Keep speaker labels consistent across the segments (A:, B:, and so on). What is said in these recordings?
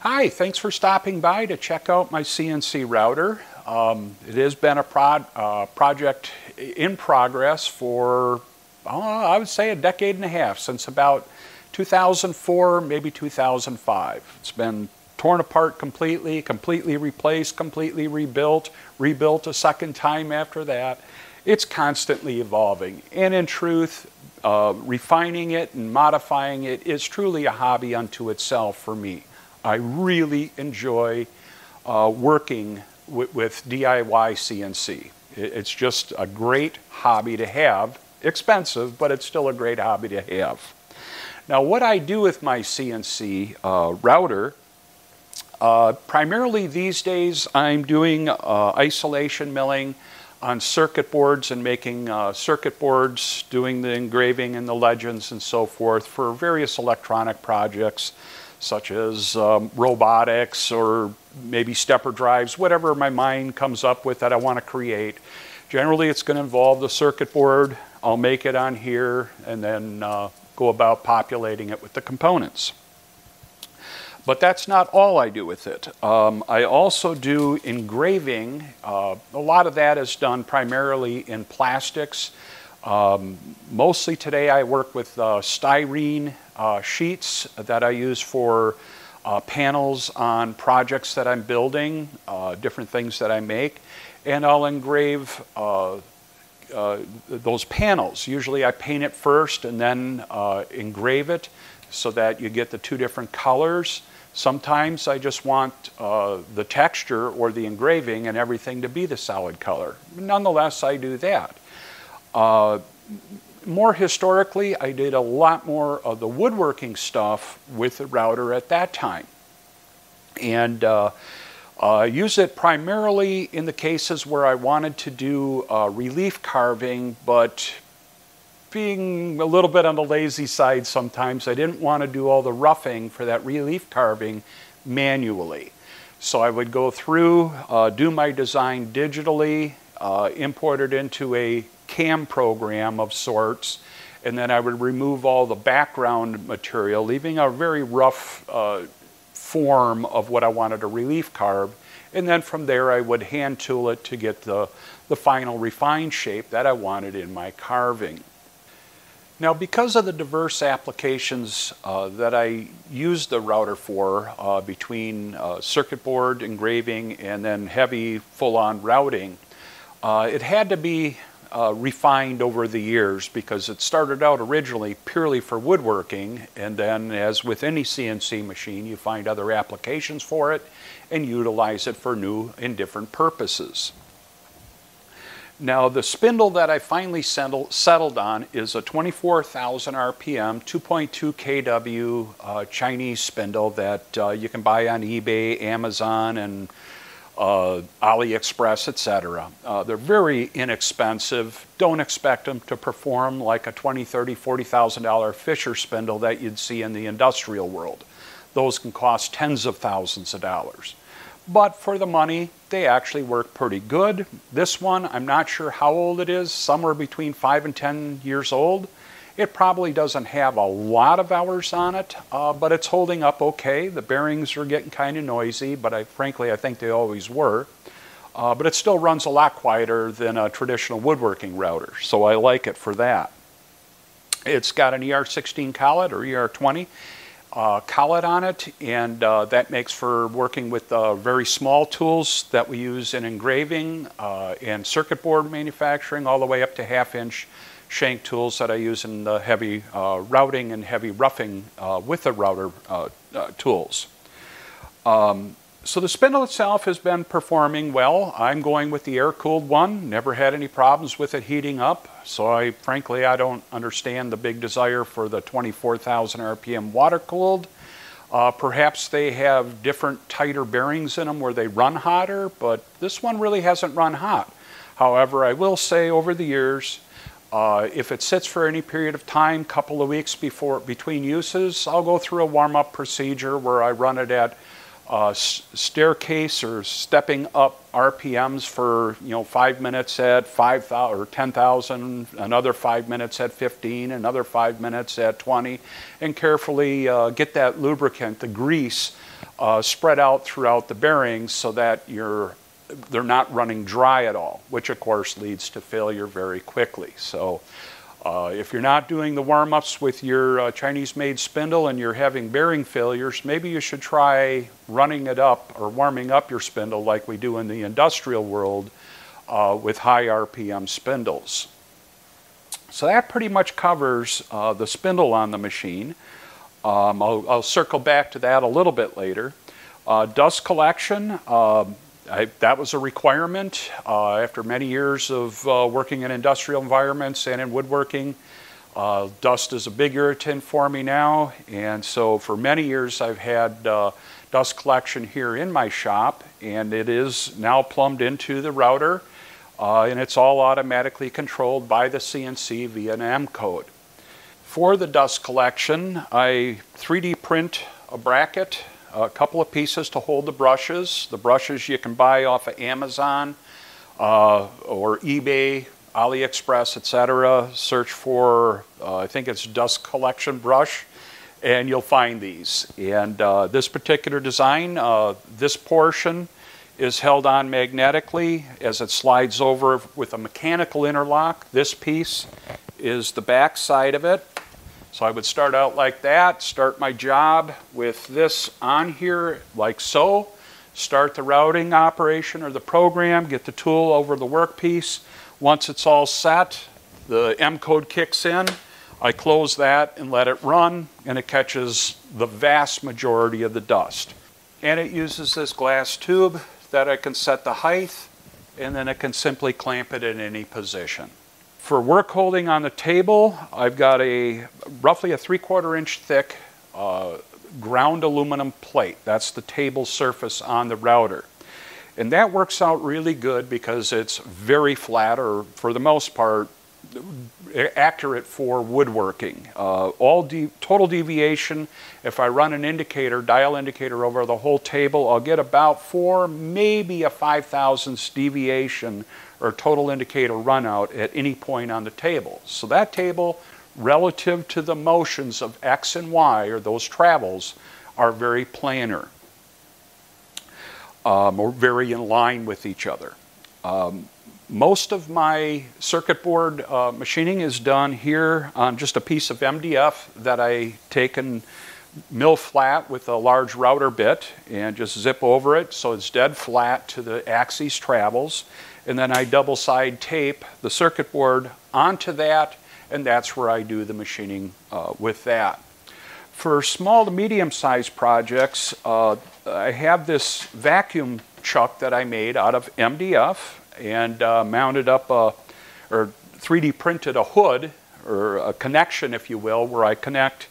A: Hi, thanks for stopping by to check out my CNC router. It has been a project in progress for, I would say, a decade and a half, since about 2004, maybe 2005. It's been torn apart completely replaced, completely rebuilt a second time after that. It's constantly evolving, and in truth, refining it and modifying it is truly a hobby unto itself for me. I really enjoy working with DIY CNC. It's just a great hobby to have. Expensive, but it's still a great hobby to have. Now, what I do with my CNC router, primarily these days I'm doing isolation milling on circuit boards and making circuit boards, doing the engraving and the legends and so forth for various electronic projects, such as robotics or maybe stepper drives, whatever my mind comes up with that I want to create. Generally, it's going to involve the circuit board. I'll make it on here and then go about populating it with the components. But that's not all I do with it. I also do engraving. A lot of that is done primarily in plastics. Mostly today I work with styrene sheets that I use for panels on projects that I'm building, different things that I make, and I'll engrave those panels. Usually I paint it first and then engrave it so that you get the two different colors. Sometimes I just want the texture or the engraving and everything to be the solid color. Nonetheless, I do that. More historically, I did a lot more of the woodworking stuff with the router at that time. And use it primarily in the cases where I wanted to do relief carving, but being a little bit on the lazy side sometimes, I didn't want to do all the roughing for that relief carving manually. So I would go through, do my design digitally, import it into a CAM program of sorts, and then I would remove all the background material, leaving a very rough form of what I wanted to relief carve, and then from there I would hand tool it to get the final refined shape that I wanted in my carving. Now, because of the diverse applications that I use the router for, between circuit board engraving and then heavy full-on routing, it had to be refined over the years, because it started out originally purely for woodworking, and then, as with any CNC machine, you find other applications for it and utilize it for new and different purposes. Now, the spindle that I finally settled on is a 24,000 RPM, 2.2 kW Chinese spindle that you can buy on eBay, Amazon, and AliExpress, etc. They're very inexpensive. Don't expect them to perform like a $20,000, $30,000, $40,000 Fisher spindle that you'd see in the industrial world. Those can cost tens of thousands of dollars. But for the money, they actually work pretty good. This one, I'm not sure how old it is, somewhere between 5 and 10 years old. It probably doesn't have a lot of hours on it, but it's holding up okay. The bearings are getting kind of noisy, but frankly, I think they always were. But it still runs a lot quieter than a traditional woodworking router, so I like it for that. It's got an ER16 collet or ER20 collet on it, and that makes for working with very small tools that we use in engraving and circuit board manufacturing, all the way up to half-inch shank tools that I use in the heavy routing and heavy roughing with the router tools. So the spindle itself has been performing well. I'm going with the air-cooled one. Never had any problems with it heating up. So frankly, I don't understand the big desire for the 24,000 RPM water-cooled. Perhaps they have different, tighter bearings in them where they run hotter, but this one really hasn't run hot. However, I will say over the years, if it sits for any period of time, couple of weeks between uses, I'll go through a warm-up procedure where I run it at staircase or stepping up RPMs for 5 minutes at 5,000 or 10,000, another 5 minutes at 15, another 5 minutes at 20, and carefully get that lubricant, the grease, spread out throughout the bearings so that they're not running dry at all, which of course leads to failure very quickly. So if you're not doing the warm-ups with your Chinese-made spindle and you're having bearing failures, maybe you should try running it up or warming up your spindle like we do in the industrial world with high RPM spindles. So that pretty much covers the spindle on the machine. I'll circle back to that a little bit later. Dust collection, that was a requirement after many years of working in industrial environments and in woodworking. Dust is a big irritant for me now, and so for many years I've had dust collection here in my shop, and it is now plumbed into the router, and it's all automatically controlled by the CNC via an M code. For the dust collection, I 3D print a bracket, a couple of pieces to hold the brushes. The brushes you can buy off of Amazon or eBay, AliExpress, etc. Search for, I think it's dust collection brush, and you'll find these. And this particular design, this portion is held on magnetically as it slides over with a mechanical interlock. This piece is the back side of it. So I would start out like that, start my job with this on here like so, start the routing operation or the program, get the tool over the workpiece. Once it's all set, the M code kicks in, I close that and let it run, and it catches the vast majority of the dust. And it uses this glass tube that I can set the height, and then it can simply clamp it in any position. For work holding on the table, I've got roughly a 3/4 inch thick ground aluminum plate. That's the table surface on the router. And that works out really good because it's very flat, or for the most part, accurate for woodworking. Total deviation, if I run an indicator, dial indicator over the whole table, I'll get about 4, maybe a 5/1000ths deviation or total indicator run out at any point on the table. So that table, relative to the motions of X and Y, or those travels, are very planar, or very in line with each other. Most of my circuit board machining is done here on just a piece of MDF that I take and mill flat with a large router bit and just zip over it so it's dead flat to the axis travels. And then I double side tape the circuit board onto that, and that's where I do the machining with that. For small to medium sized projects, I have this vacuum chuck that I made out of MDF and mounted up or 3D printed a hood, or a connection if you will, where I connect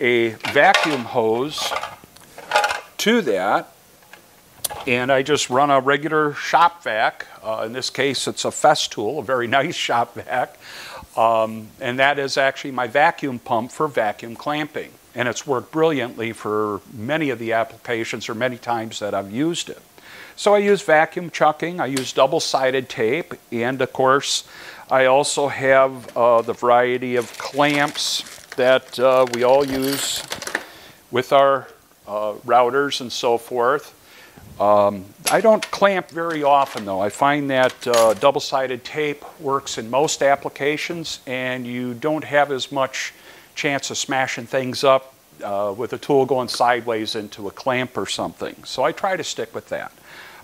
A: a vacuum hose to that, and I just run a regular shop vac. In this case it's a Festool, a very nice shop vac, and that is actually my vacuum pump for vacuum clamping, and it's worked brilliantly for many of the applications or many times that I've used it. So I use vacuum chucking, I use double-sided tape, and of course I also have the variety of clamps that we all use with our routers and so forth. I don't clamp very often though. I find that double-sided tape works in most applications, and you don't have as much chance of smashing things up with a tool going sideways into a clamp or something. So I try to stick with that.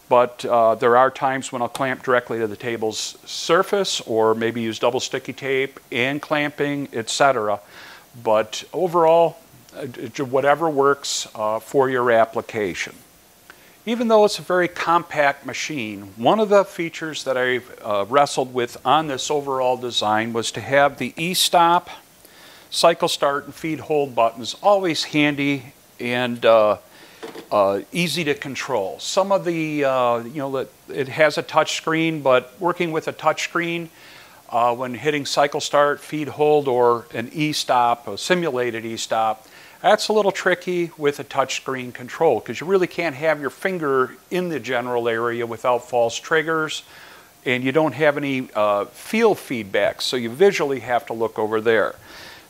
A: But there are times when I'll clamp directly to the table's surface, or maybe use double sticky tape and clamping, etc. But overall, whatever works for your application. Even though it's a very compact machine, one of the features that I wrestled with on this overall design was to have the e-stop, cycle start, and feed hold buttons always handy and easy to control. Some of the, it has a touch screen, but working with a touch screen when hitting cycle start, feed hold, or an e-stop, a simulated e-stop, that's a little tricky with a touch screen control, because you really can't have your finger in the general area without false triggers, and you don't have any field feedback, so you visually have to look over there.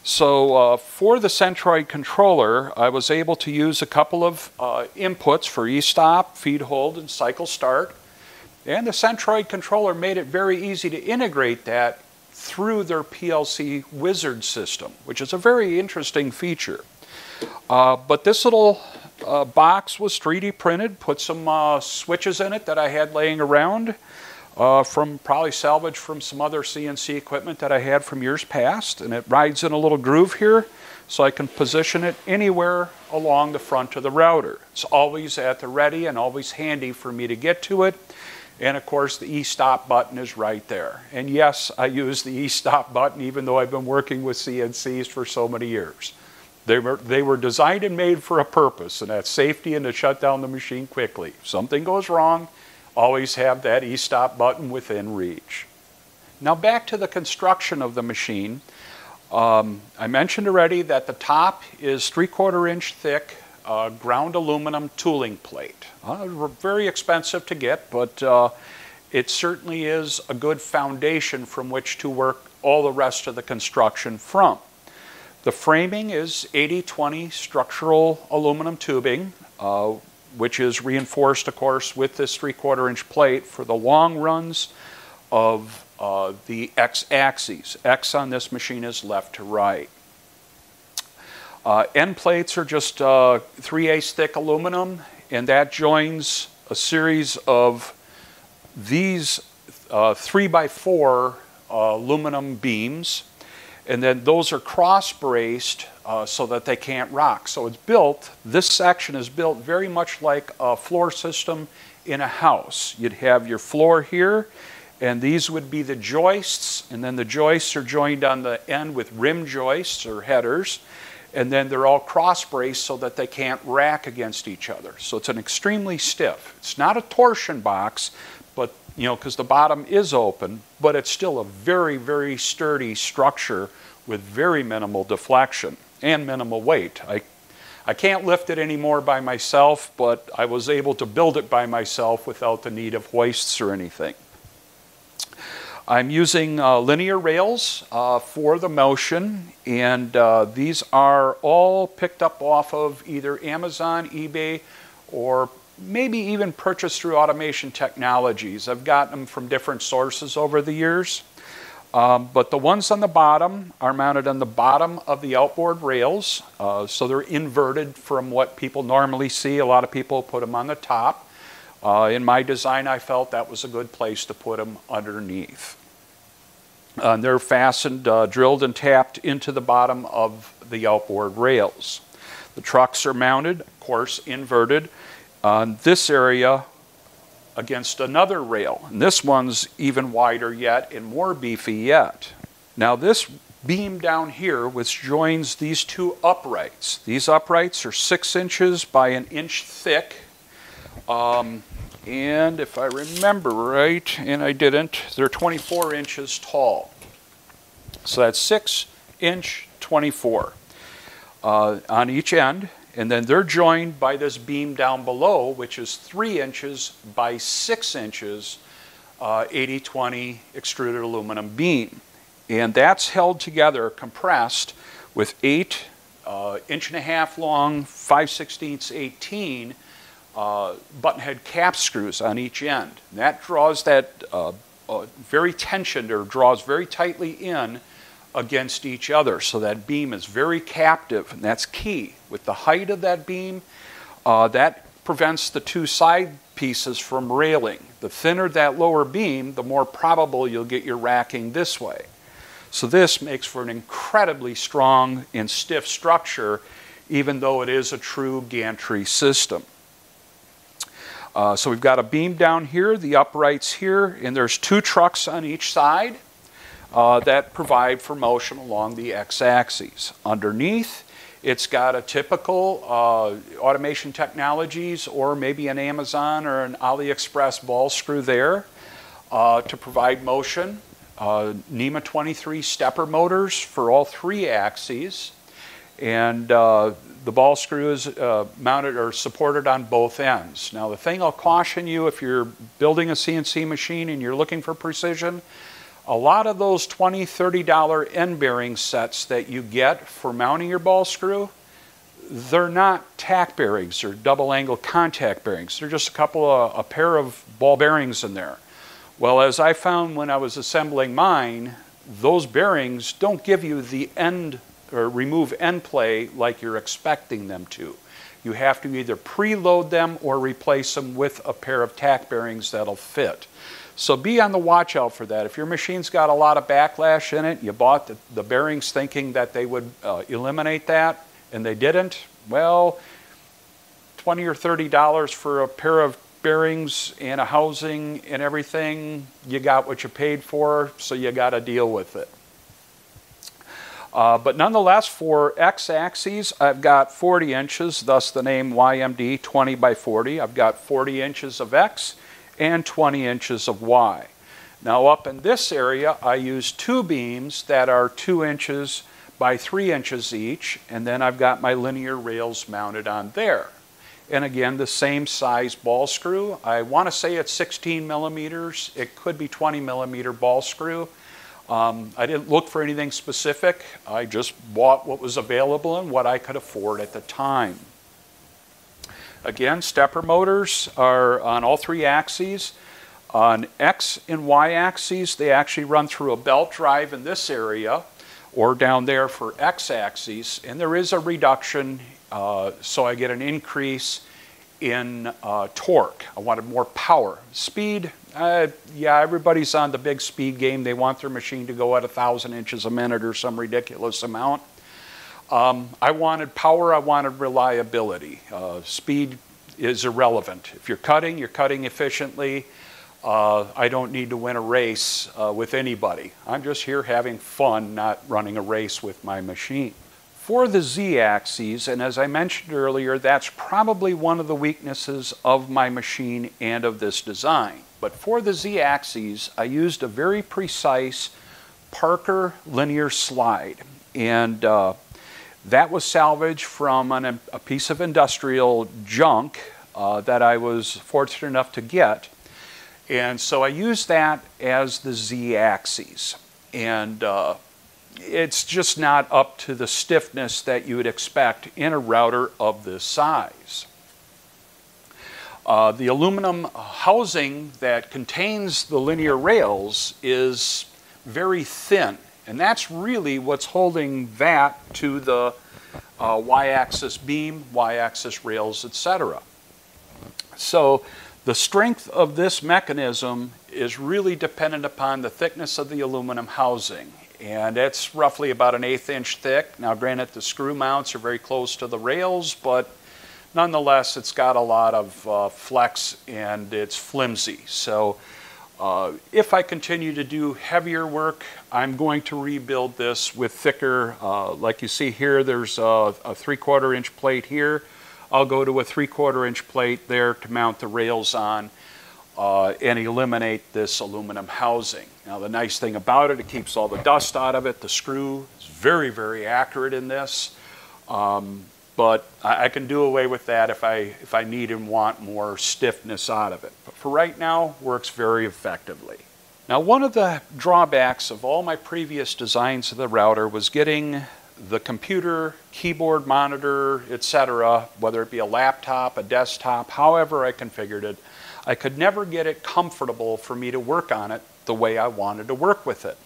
A: So for the Centroid controller, I was able to use a couple of inputs for e-stop, feed hold, and cycle start. And the Centroid controller made it very easy to integrate that through their PLC wizard system, which is a very interesting feature. But this little box was 3D printed, put some switches in it that I had laying around from probably salvaged from some other CNC equipment that I had from years past, and it rides in a little groove here so I can position it anywhere along the front of the router. It's always at the ready and always handy for me to get to it. And of course the e-stop button is right there. And yes, I use the e-stop button even though I've been working with CNCs for so many years. They were designed and made for a purpose, and that's safety and to shut down the machine quickly. If something goes wrong, always have that e-stop button within reach. Now back to the construction of the machine. I mentioned already that the top is 3/4 inch thick ground aluminum tooling plate. Very expensive to get, but it certainly is a good foundation from which to work all the rest of the construction from. The framing is 80/20 structural aluminum tubing, which is reinforced, of course, with this 3/4 inch plate for the long runs of the x-axes. X on this machine is left to right. End plates are just 3/8 thick aluminum, and that joins a series of these 3x4 aluminum beams, and then those are cross-braced so that they can't rock. So it's built, this section is built very much like a floor system in a house. You'd have your floor here, and these would be the joists, and then the joists are joined on the end with rim joists or headers, and then they're all cross-braced so that they can't rack against each other. So it's an extremely stiff. It's not a torsion box, but because the bottom is open, but it's still a very, very sturdy structure with very minimal deflection and minimal weight. I can't lift it anymore by myself, but I was able to build it by myself without the need of hoists or anything. I'm using linear rails for the motion, and these are all picked up off of either Amazon, eBay, or maybe even purchased through Automation Technologies. I've gotten them from different sources over the years. But the ones on the bottom are mounted on the bottom of the outboard rails, so they're inverted from what people normally see. A lot of people put them on the top. In my design, I felt that was a good place to put them underneath. They're fastened, drilled and tapped into the bottom of the outboard rails. The trucks are mounted, of course, inverted on this area against another rail. And this one's even wider yet and more beefy yet. Now this beam down here, which joins these two uprights. These uprights are 6 inches by 1 inch thick. And if I remember right, and I didn't, they're 24 inches tall. So that's 6 inch 24 on each end. And then they're joined by this beam down below, which is 3 inches by 6 inches, 80/20 extruded aluminum beam. And that's held together, compressed, with 8 1.5 long, 5/16 18 button head cap screws on each end. And that draws that very tensioned, or draws very tightly in against each other, so that beam is very captive, and that's key. With the height of that beam, that prevents the two side pieces from railing. The thinner that lower beam, the more probable you'll get your racking this way. So this makes for an incredibly strong and stiff structure, even though it is a true gantry system. So we've got a beam down here, the uprights here, and there's 2 trucks on each side that provide for motion along the x-axis. Underneath, it's got a typical Automation Technologies or maybe an Amazon or an AliExpress ball screw there to provide motion. NEMA 23 stepper motors for all 3 axes, and the ball screw is mounted or supported on both ends. Now the thing I'll caution you, if you're building a CNC machine and you're looking for precision, A lot of those $20, $30 end bearing sets that you get for mounting your ball screw, they're not tack bearings or double angle contact bearings. They're just a pair of ball bearings in there. Well, as I found when I was assembling mine, those bearings don't give you the end or remove end play like you're expecting them to. You have to either preload them or replace them with a pair of tack bearings that'll fit. So be on the watch out for that. If your machine's got a lot of backlash in it, you bought the bearings thinking that they would eliminate that, and they didn't, well, $20 or $30 for a pair of bearings and a housing and everything, you got what you paid for, so you got to deal with it. But nonetheless, for X axes, I've got 40 inches, thus the name YMD 20 by 40. I've got 40 inches of X and 20 inches of Y. Now up in this area, I use two beams that are 2 inches by 3 inches each, and then I've got my linear rails mounted on there. And again, the same size ball screw. I want to say it's 16 millimeters. It could be 20 millimeter ball screw. I didn't look for anything specific. I just bought what was available and what I could afford at the time. Again, stepper motors are on all three axes. On X and Y axes, they actually run through a belt drive in this area, or down there for X axes, and there is a reduction, so I get an increase in torque. I wanted more power. Speed, yeah, everybody's on the big speed game. They want their machine to go at 1,000 inches a minute or some ridiculous amount. I wanted power, I wanted reliability. Speed is irrelevant. If you're cutting efficiently. I don't need to win a race with anybody. I'm just here having fun, not running a race with my machine. For the Z-axes, and as I mentioned earlier, that's probably one of the weaknesses of my machine and of this design. But for the Z-axes, I used a very precise Parker linear slide. And that was salvaged from a piece of industrial junk that I was fortunate enough to get. And so I use that as the Z-axis, and it's just not up to the stiffness that you would expect in a router of this size. The aluminum housing that contains the linear rails is very thin, and that's really what's holding that to the Y-axis beam, Y-axis rails, etc. So the strength of this mechanism is really dependent upon the thickness of the aluminum housing, and it's roughly about an 1/8 inch thick. Now granted, the screw mounts are very close to the rails, but nonetheless it's got a lot of flex and it's flimsy. So if I continue to do heavier work, I'm going to rebuild this with thicker, like you see here, there's a 3/4 inch plate here. I'll go to a 3/4 inch plate there to mount the rails on and eliminate this aluminum housing. Now the nice thing about it, it keeps all the dust out of it. The screw is very, very accurate in this, but I can do away with that if I need and want more stiffness out of it. But for right now, works very effectively. Now one of the drawbacks of all my previous designs of the router was getting the computer, keyboard, monitor, etc., whether it be a laptop, a desktop, however I configured it, I could never get it comfortable for me to work on it the way I wanted to work with it.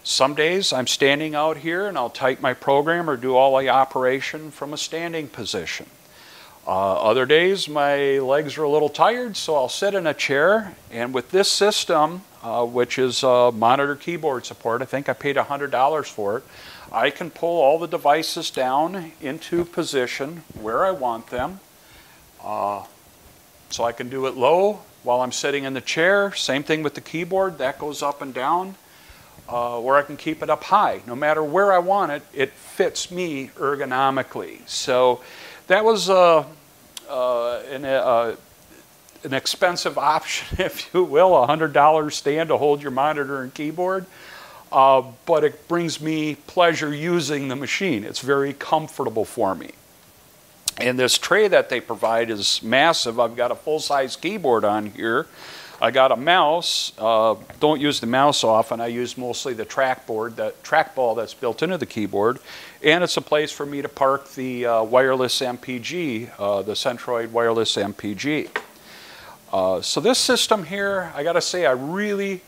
A: Some days I'm standing out here and I'll type my program or do all the operation from a standing position. Other days my legs are a little tired, so I'll sit in a chair, and with this system, which is monitor keyboard support, I think I paid $100 for it, I can pull all the devices down into position where I want them. So I can do it low while I'm sitting in the chair. Same thing with the keyboard, that goes up and down. Or I can keep it up high. No matter where I want it, it fits me ergonomically. So that was an expensive option, if you will, a $100 stand to hold your monitor and keyboard. But it brings me pleasure using the machine. It's very comfortable for me. And this tray that they provide is massive. I've got a full-size keyboard on here. I got a mouse. Don't use the mouse often. I use mostly the trackboard, the trackball that's built into the keyboard. And it's a place for me to park the wireless MPG, the Centroid wireless MPG. So this system here, I got to say, I really,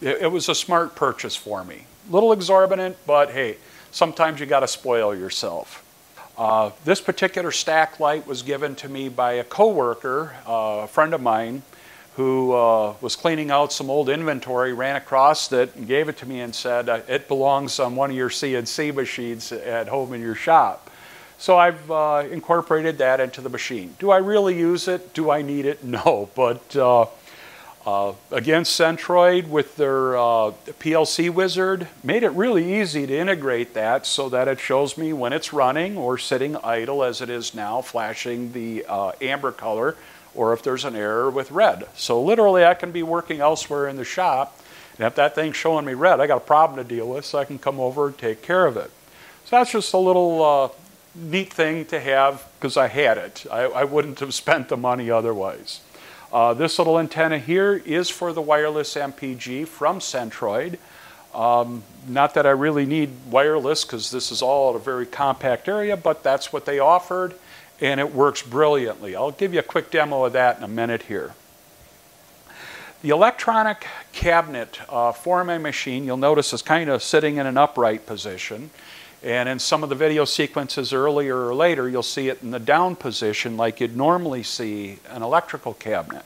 A: it was a smart purchase for me. A little exorbitant, but hey, sometimes you got to spoil yourself. This particular stack light was given to me by a coworker, a friend of mine, who was cleaning out some old inventory, ran across it, and gave it to me and said, it belongs on one of your CNC machines at home in your shop. So I've incorporated that into the machine. Do I really use it? Do I need it? No, but again, Centroid with their PLC wizard made it really easy to integrate that so that it shows me when it's running or sitting idle as it is now, flashing the amber color, or if there's an error with red. So literally I can be working elsewhere in the shop, and if that thing's showing me red, I got a problem to deal with, so I can come over and take care of it. So that's just a little neat thing to have, because I had it. I wouldn't have spent the money otherwise. This little antenna here is for the wireless MPG from Centroid. Not that I really need wireless, because this is all at a very compact area, but that's what they offered, and it works brilliantly. I'll give you a quick demo of that in a minute here. The electronic cabinet for my machine, you'll notice, is kind of sitting in an upright position. And in some of the video sequences earlier or later, you'll see it in the down position like you'd normally see an electrical cabinet.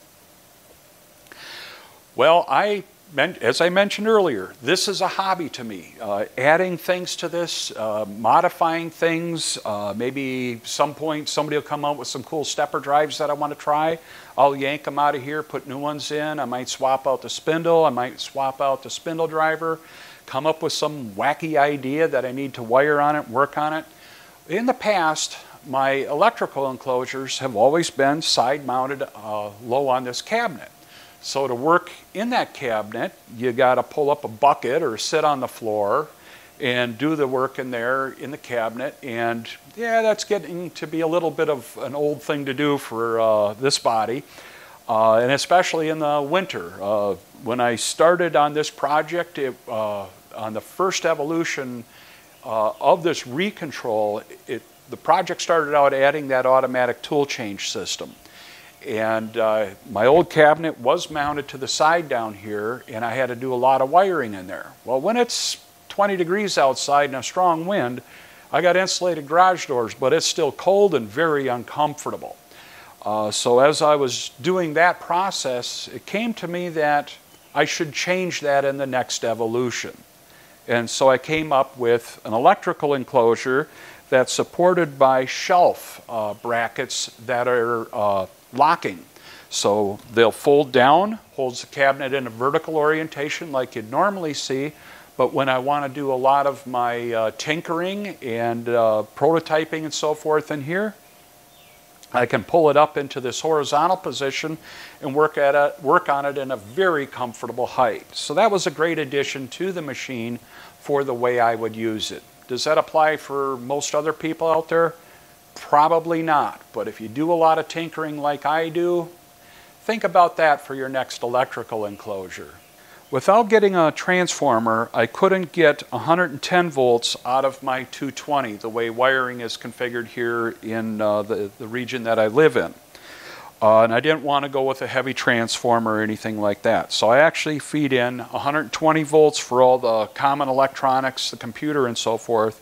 A: Well, as I mentioned earlier, this is a hobby to me. Adding things to this, modifying things, maybe some point somebody will come out with some cool stepper drives that I want to try. I'll yank them out of here, put new ones in. I might swap out the spindle, I might swap out the spindle driver, come up with some wacky idea that I need to wire on it, work on it. In the past, my electrical enclosures have always been side-mounted low on this cabinet. So to work in that cabinet, you got to pull up a bucket or sit on the floor and do the work in there in the cabinet. And yeah, that's getting to be a little bit of an old thing to do for this body, and especially in the winter. When I started on this project, on the first evolution of this recontrol, the project started out adding that automatic tool change system. And my old cabinet was mounted to the side down here, and I had to do a lot of wiring in there. Well, when it's 20 degrees outside and a strong wind, I got insulated garage doors, but it's still cold and very uncomfortable. So as I was doing that process, it came to me that I should change that in the next evolution. And so I came up with an electrical enclosure that's supported by shelf brackets that are locking. So they'll fold down, holds the cabinet in a vertical orientation like you'd normally see, but when I want to do a lot of my tinkering and prototyping and so forth in here, I can pull it up into this horizontal position and work on it in a very comfortable height. So that was a great addition to the machine for the way I would use it. Does that apply for most other people out there? Probably not, but if you do a lot of tinkering like I do, think about that for your next electrical enclosure. Without getting a transformer, I couldn't get 110 volts out of my 220, the way wiring is configured here in the region that I live in. And I didn't want to go with a heavy transformer or anything like that. So I actually feed in 120 volts for all the common electronics, the computer and so forth,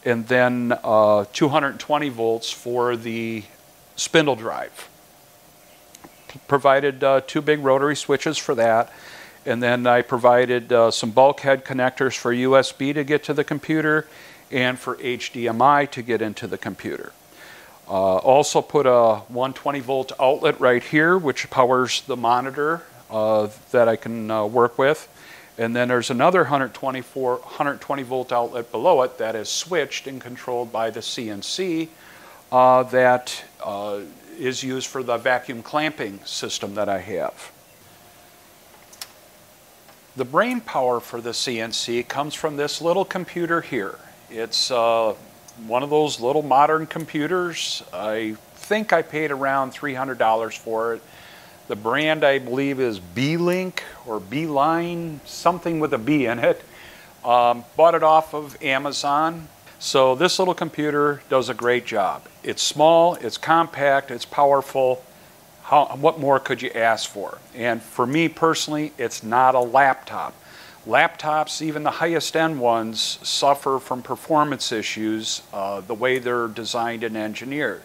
A: and then 220 volts for the spindle drive. Provided 2 big rotary switches for that, and then I provided some bulkhead connectors for USB to get to the computer and for HDMI to get into the computer. Also put a 120 volt outlet right here, which powers the monitor that I can work with. And then there's another 120 volt outlet below it that is switched and controlled by the CNC that is used for the vacuum clamping system that I have. The brain power for the CNC comes from this little computer here. It's one of those little modern computers. I think I paid around $300 for it. The brand, I believe, is B-Link or B-Line, something with a B in it. Bought it off of Amazon. So this little computer does a great job. It's small, it's compact, it's powerful. What more could you ask for? And for me personally, it's not a laptop. Laptops, even the highest end ones, suffer from performance issues the way they're designed and engineered.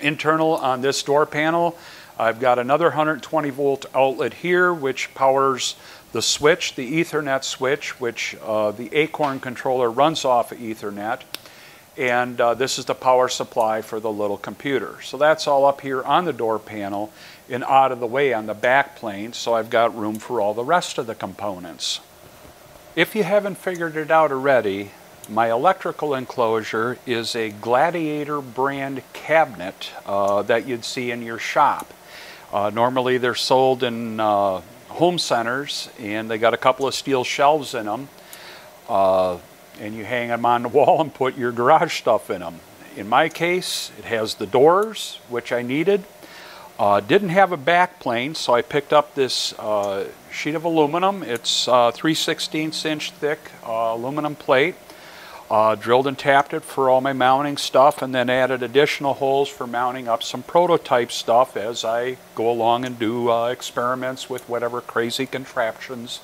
A: Internal on this door panel, I've got another 120 volt outlet here which powers the switch, the Ethernet switch, which the Acorn controller runs off of Ethernet. And this is the power supply for the little computer. So that's all up here on the door panel and out of the way on the back plane, so I've got room for all the rest of the components. If you haven't figured it out already, my electrical enclosure is a Gladiator brand cabinet that you'd see in your shop. Normally they're sold in home centers, and they got a couple of steel shelves in them, and you hang them on the wall and put your garage stuff in them. In my case, it has the doors, which I needed. Didn't have a back plane, so I picked up this sheet of aluminum. It's 3/16 inch thick aluminum plate. Drilled and tapped it for all my mounting stuff, and then added additional holes for mounting up some prototype stuff as I go along and do experiments with whatever crazy contraptions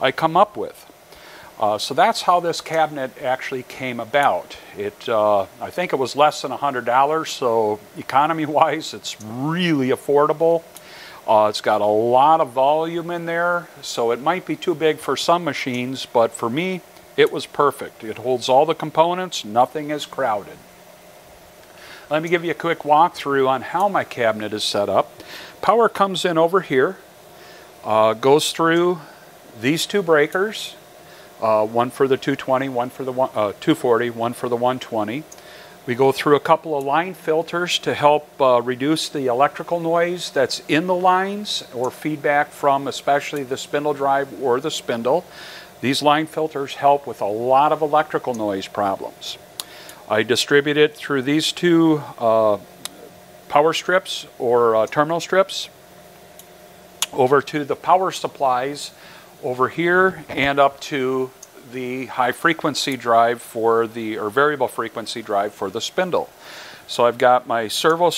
A: I come up with. So that's how this cabinet actually came about. I think it was less than $100, so economy-wise it's really affordable. It's got a lot of volume in there, so it might be too big for some machines, but for me it was perfect. It holds all the components, nothing is crowded. Let me give you a quick walkthrough on how my cabinet is set up. Power comes in over here, goes through these two breakers. One for the 220, one for the 240, one for the 120. We go through a couple of line filters to help reduce the electrical noise that's in the lines or feedback from especially the spindle drive or the spindle. These line filters help with a lot of electrical noise problems. I distribute it through these two power strips or terminal strips over to the power supplies over here and up to the high frequency drive for the, or variable frequency drive for the spindle. So I've got my servo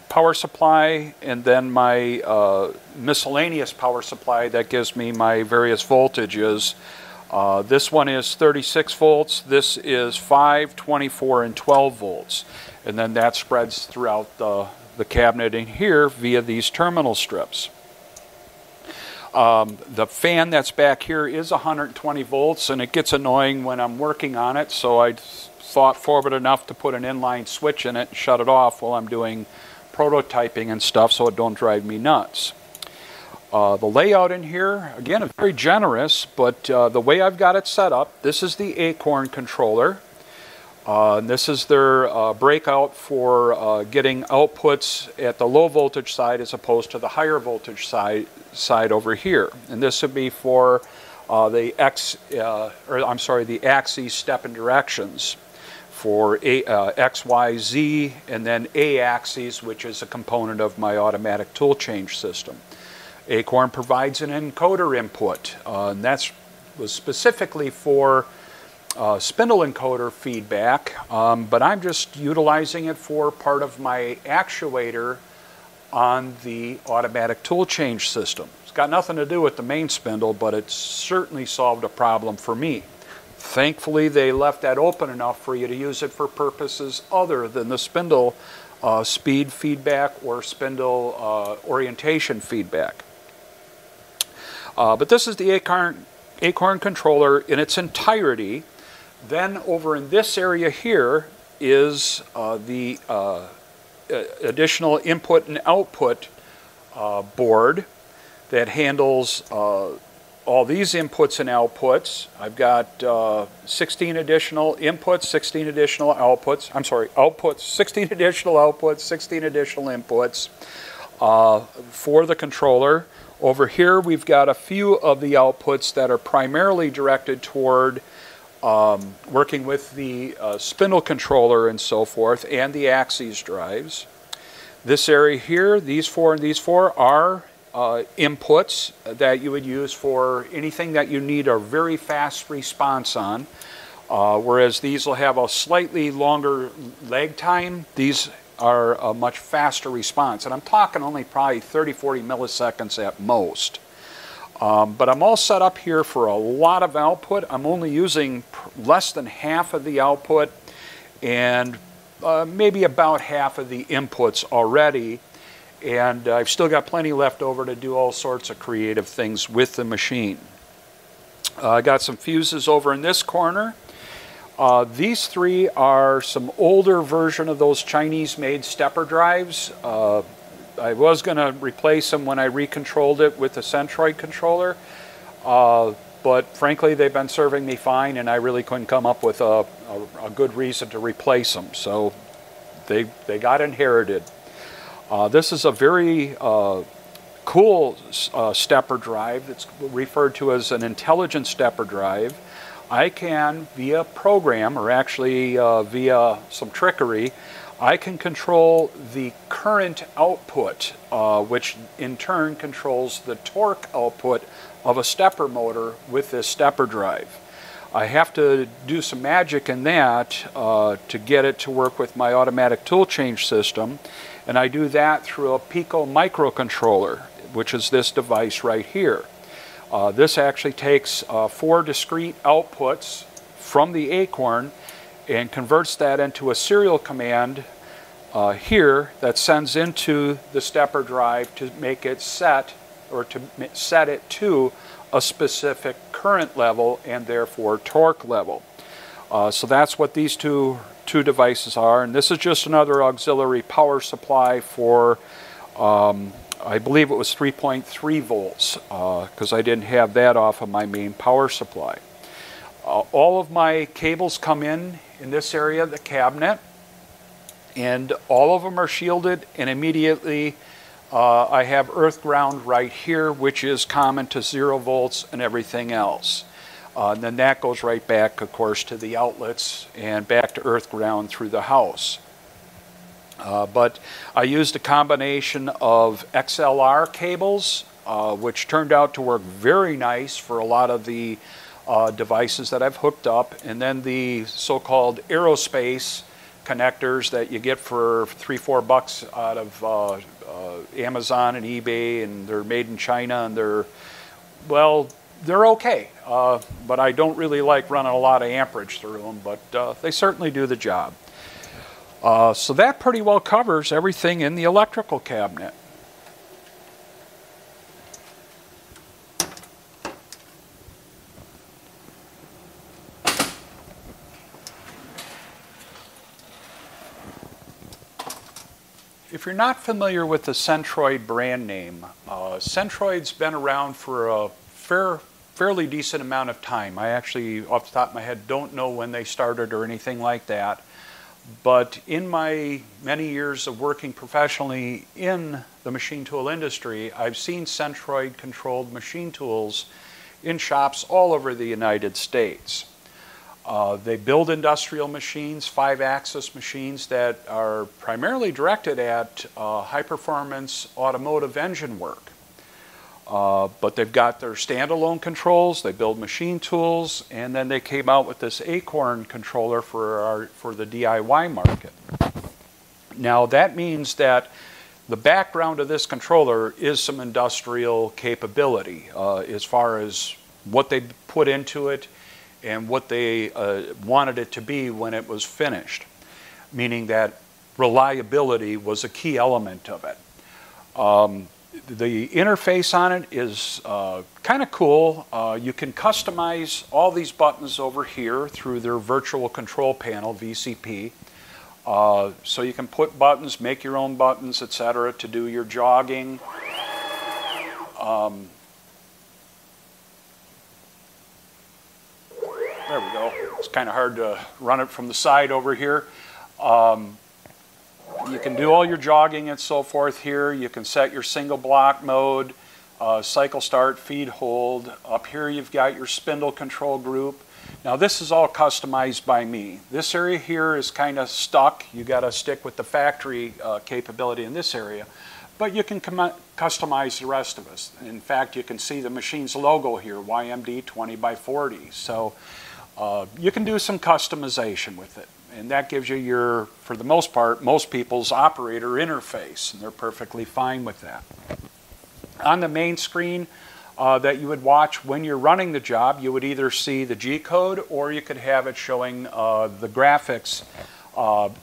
A: power supply and then my miscellaneous power supply that gives me my various voltages. This one is 36 volts, this is 5, 24, and 12 volts. And then that spreads throughout the cabinet in here via these terminal strips. The fan that's back here is 120 volts, and it gets annoying when I'm working on it, so I thought forward enough to put an inline switch in it and shut it off while I'm doing prototyping and stuff so it don't drive me nuts. The layout in here, again, is very generous, but the way I've got it set up, this is the Acorn controller. And this is their breakout for getting outputs at the low voltage side as opposed to the higher voltage side over here. And this would be for the axes step and directions for X, Y, Z, and then A axes, which is a component of my automatic tool change system. Acorn provides an encoder input, and that was specifically for spindle encoder feedback, but I'm just utilizing it for part of my actuator on the automatic tool change system. It's got nothing to do with the main spindle, but it's certainly solved a problem for me. Thankfully, they left that open enough for you to use it for purposes other than the spindle speed feedback or spindle orientation feedback. But this is the Acorn controller in its entirety. Then over in this area here is the additional input and output board that handles all these inputs and outputs. I've got 16 additional inputs, 16 additional outputs. I'm sorry, outputs, 16 additional outputs, 16 additional inputs for the controller. Over here we've got a few of the outputs that are primarily directed toward working with the spindle controller and so forth, and the axes drives. This area here, these four and these four are inputs that you would use for anything that you need a very fast response on. Whereas these will have a slightly longer lag time, these are a much faster response. And I'm talking only probably 30, 40 milliseconds at most. But I'm all set up here for a lot of output. I'm only using less than half of the output and maybe about half of the inputs already. And I've still got plenty left over to do all sorts of creative things with the machine. I got some fuses over in this corner. These three are some older version of those Chinese-made stepper drives. I was going to replace them when I recontrolled it with the Centroid controller, but frankly they've been serving me fine and I really couldn't come up with a good reason to replace them, so they got inherited. This is a very cool stepper drive. It's referred to as an intelligent stepper drive. I can, via program, or actually via some trickery, I can control the current output, which in turn controls the torque output of a stepper motor with this stepper drive. I have to do some magic in that to get it to work with my automatic tool change system, and I do that through a Pico microcontroller, which is this device right here. This actually takes 4 discrete outputs from the Acorn and converts that into a serial command here that sends into the stepper drive to make it set, or to set it to a specific current level and therefore torque level. So that's what these two devices are, and this is just another auxiliary power supply for I believe it was 3.3 volts because I didn't have that off of my main power supply. All of my cables come in this area of the cabinet, and all of them are shielded, and immediately I have earth ground right here, which is common to 0 volts and everything else. And then that goes right back, of course, to the outlets and back to earth ground through the house. But I used a combination of XLR cables, which turned out to work very nice for a lot of the devices that I've hooked up, and then the so-called aerospace connectors that you get for $3-4 out of Amazon and eBay, and they're made in China, and they're okay, but I don't really like running a lot of amperage through them, but they certainly do the job. So that pretty well covers everything in the electrical cabinet. If you're not familiar with the Centroid brand name, Centroid's been around for a fairly decent amount of time. I actually, off the top of my head, don't know when they started or anything like that. But in my many years of working professionally in the machine tool industry, I've seen Centroid controlled machine tools in shops all over the United States. They build industrial machines, 5-axis machines that are primarily directed at high-performance automotive engine work. But they've got their standalone controls, they build machine tools, and then they came out with this Acorn controller for the DIY market. Now that means that the background of this controller is some industrial capability as far as what they put into it and what they wanted it to be when it was finished, meaning that reliability was a key element of it. The interface on it is kind of cool. You can customize all these buttons over here through their virtual control panel, VCP. So you can put buttons, make your own buttons, etc. to do your jogging. There we go. It's kind of hard to run it from the side over here. You can do all your jogging and so forth here. You can set your single block mode, cycle start, feed hold. Up here you've got your spindle control group. Now this is all customized by me. This area here is kind of stuck. You got to stick with the factory capability in this area, but you can customize the rest of it. In fact, you can see the machine's logo here, YMD 20x40. So you can do some customization with it, and that gives you your, for the most part, most people's operator interface, and they're perfectly fine with that. On the main screen that you would watch when you're running the job, you would either see the G-code or you could have it showing the graphics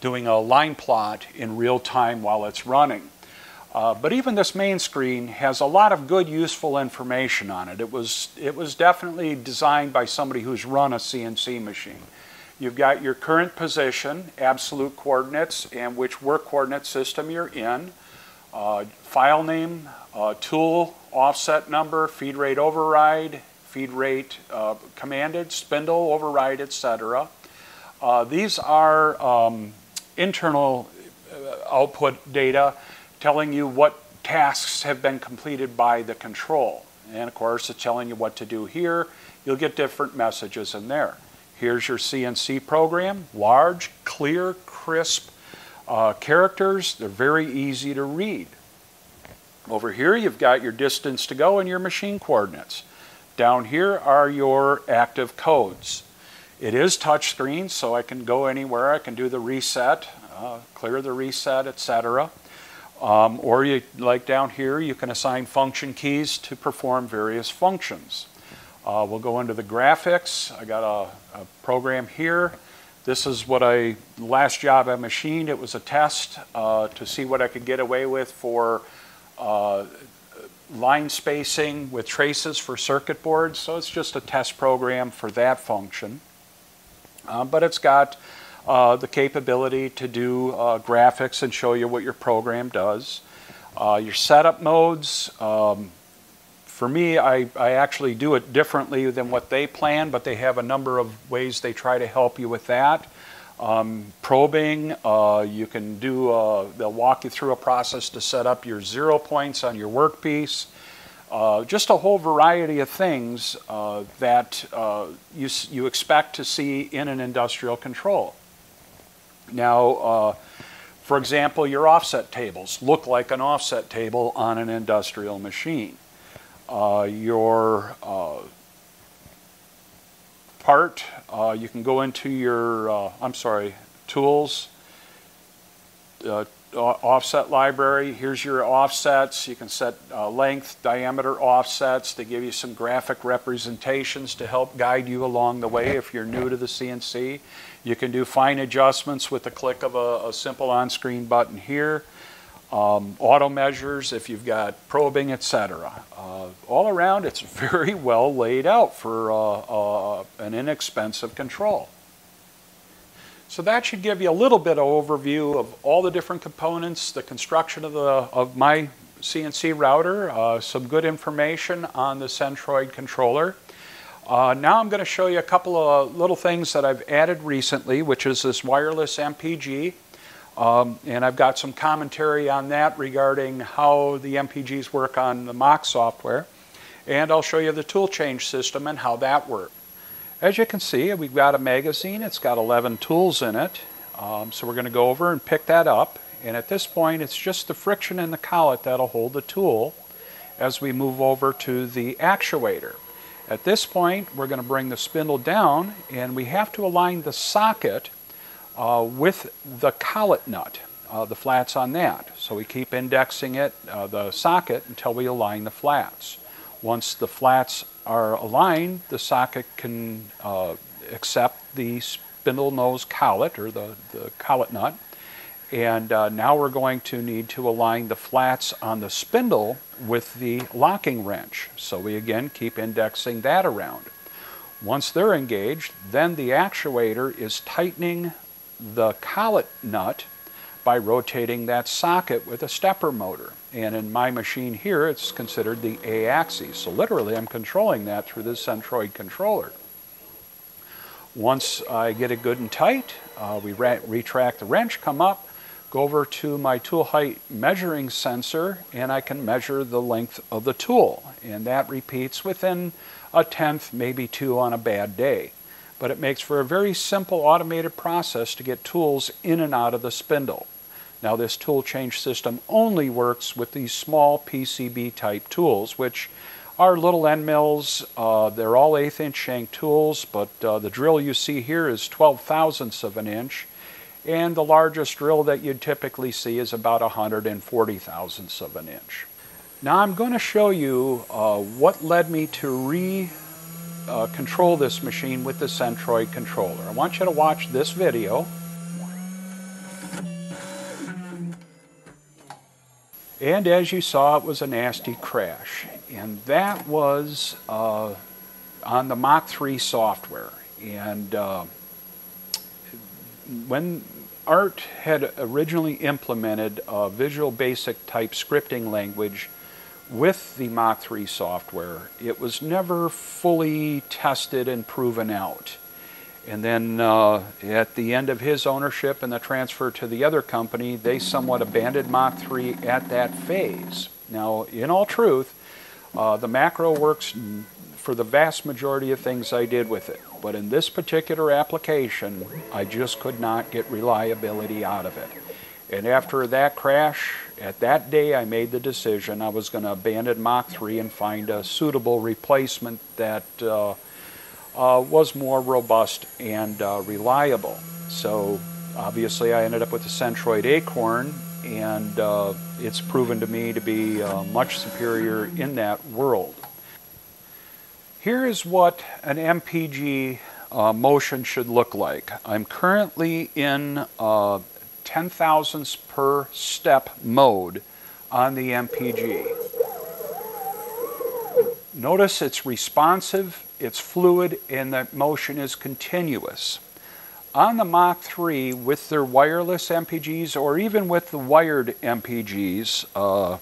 A: doing a line plot in real time while it's running. But even this main screen has a lot of good, useful information on it. It was definitely designed by somebody who's run a CNC machine. You've got your current position, absolute coordinates, and which work coordinate system you're in, file name, tool, offset number, feed rate override, feed rate commanded, spindle override, etc. These are internal output data telling you what tasks have been completed by the control. And of course, it's telling you what to do here. You'll get different messages in there. Here's your CNC program, large, clear, crisp characters. They're very easy to read. Over here, you've got your distance to go and your machine coordinates. Down here are your active codes. It is touchscreen, so I can go anywhere. I can do the reset, clear the reset, etc. Or you, like down here, you can assign function keys to perform various functions. We'll go into the graphics. I got a program here. This is what last job I machined. It was a test to see what I could get away with for line spacing with traces for circuit boards. So it's just a test program for that function. But it's got the capability to do graphics and show you what your program does. Your setup modes, for me, I actually do it differently than what they plan, but they have a number of ways they try to help you with that. Probing, you can do, they'll walk you through a process to set up your 0 points on your workpiece. Just a whole variety of things that you expect to see in an industrial control. Now, for example, your offset tables look like an offset table on an industrial machine. Your part, you can go into your, tools, offset library. Here's your offsets. You can set length, diameter offsets. They give you some graphic representations to help guide you along the way if you're new to the CNC. You can do fine adjustments with the click of a simple on-screen button here. Auto measures if you've got probing, etc. All around, it's very well laid out for an inexpensive control. So that should give you a little bit of overview of all the different components, the construction of my CNC router, some good information on the Centroid controller. Now I'm going to show you a couple of little things that I've added recently, which is this wireless MPG. And I've got some commentary on that regarding how the MPGs work on the MACH software. And I'll show you the tool change system and how that works. As you can see, we've got a magazine. It's got 11 tools in it. So we're going to go over and pick that up. And at this point, it's just the friction in the collet that'll hold the tool as we move over to the actuator. At this point, we're going to bring the spindle down, and we have to align the socket with the collet nut, the flats on that. So we keep indexing it, the socket, until we align the flats. Once the flats are aligned, the socket can accept the spindle nose collet, or the collet nut. And now we're going to need to align the flats on the spindle with the locking wrench. So we again keep indexing that around. Once they're engaged, then the actuator is tightening the collet nut by rotating that socket with a stepper motor. And in my machine here, it's considered the A axis. So literally, I'm controlling that through this Centroid controller. Once I get it good and tight, we retract the wrench, come up, go over to my tool height measuring sensor, and I can measure the length of the tool. And that repeats within a tenth, maybe two on a bad day. but it makes for a very simple automated process to get tools in and out of the spindle. Now this tool change system only works with these small PCB type tools, which are little end mills. They're all 1/8 inch shank tools, but the drill you see here is 12 thousandths of an inch, and the largest drill that you'd typically see is about 140 thousandths of an inch. Now I'm going to show you what led me to control this machine with the Centroid controller. I want you to watch this video. And as you saw, it was a nasty crash. And that was on the Mach 3 software. And when Art had originally implemented a Visual Basic type scripting language with the Mach 3 software, it was never fully tested and proven out. And then at the end of his ownership and the transfer to the other company, they somewhat abandoned Mach 3 at that phase. Now, in all truth, the macro works for the vast majority of things I did with it. But in this particular application, I just could not get reliability out of it. And after that crash, at that day I made the decision I was going to abandon Mach 3 and find a suitable replacement that was more robust and reliable. So obviously I ended up with the Centroid Acorn, and it's proven to me to be much superior in that world. Here is what an MPG motion should look like. I'm currently in 10 thousandths per step mode on the MPG. Notice it's responsive, it's fluid, and that motion is continuous. On the Mach 3 with their wireless MPGs, or even with the wired MPGs,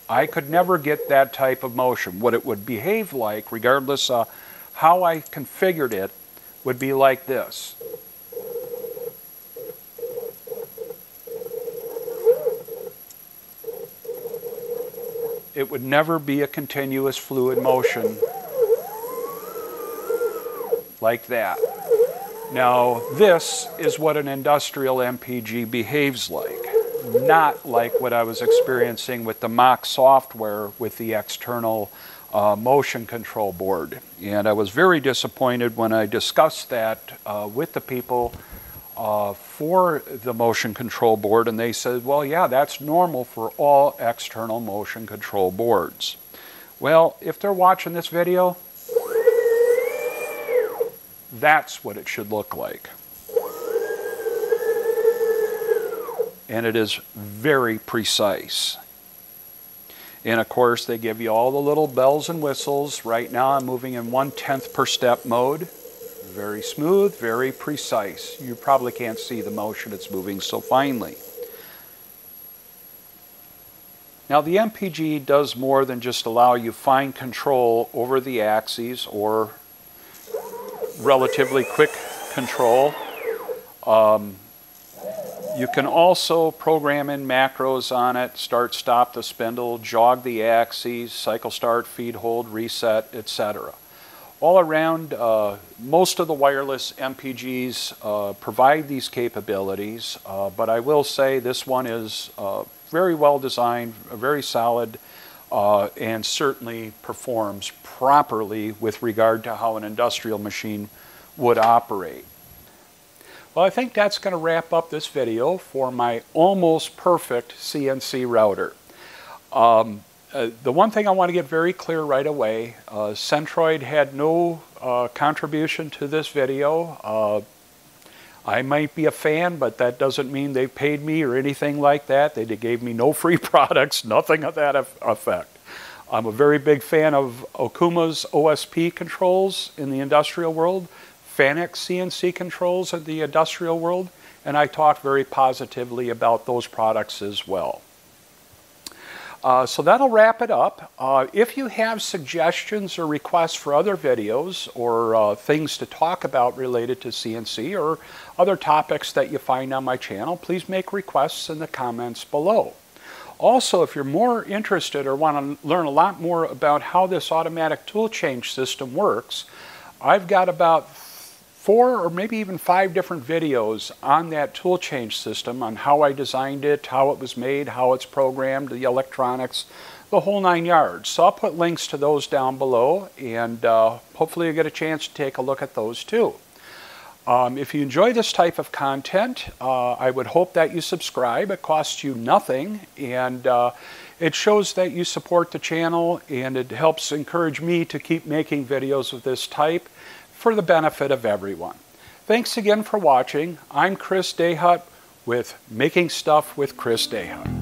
A: I could never get that type of motion. What it would behave like, regardless of how I configured it, would be like this. It would never be a continuous fluid motion like that. Now, this is what an industrial MPG behaves like, not like what I was experiencing with the MACH software with the external motion control board. And I was very disappointed when I discussed that with the people for the motion control board, and they said, well, yeah, that's normal for all external motion control boards. Well, if they're watching this video, that's what it should look like. And it is very precise. And of course, they give you all the little bells and whistles. Right now, I'm moving in 1/10 per step mode. Very smooth, very precise. You probably can't see the motion, it's moving so finely. Now, the MPG does more than just allow you fine control over the axes or relatively quick control. You can also program in macros on it: start, stop the spindle, jog the axes, cycle start, feed, hold, reset, etc. All around, most of the wireless MPGs provide these capabilities, but I will say this one is very well designed, very solid, and certainly performs properly with regard to how an industrial machine would operate. Well, I think that's going to wrap up this video for my almost perfect CNC router. The one thing I want to get very clear right away, Centroid had no contribution to this video. I might be a fan, but that doesn't mean they paid me or anything like that. They gave me no free products, nothing of that effect. I'm a very big fan of Okuma's OSP controls in the industrial world, Fanuc CNC controls in the industrial world, and I talk very positively about those products as well. So that'll wrap it up. If you have suggestions or requests for other videos or things to talk about related to CNC or other topics that you find on my channel, please make requests in the comments below. Also, if you're more interested or want to learn a lot more about how this automatic tool change system works, I've got about 4 or maybe even 5 different videos on that tool change system, on how I designed it, how it was made, how it's programmed, the electronics, the whole 9 yards. So I'll put links to those down below, and hopefully you get a chance to take a look at those too. If you enjoy this type of content, I would hope that you subscribe. It costs you nothing, and it shows that you support the channel, and it helps encourage me to keep making videos of this type for the benefit of everyone. Thanks again for watching. I'm Chris DeHut with Making Stuff with Chris DeHut.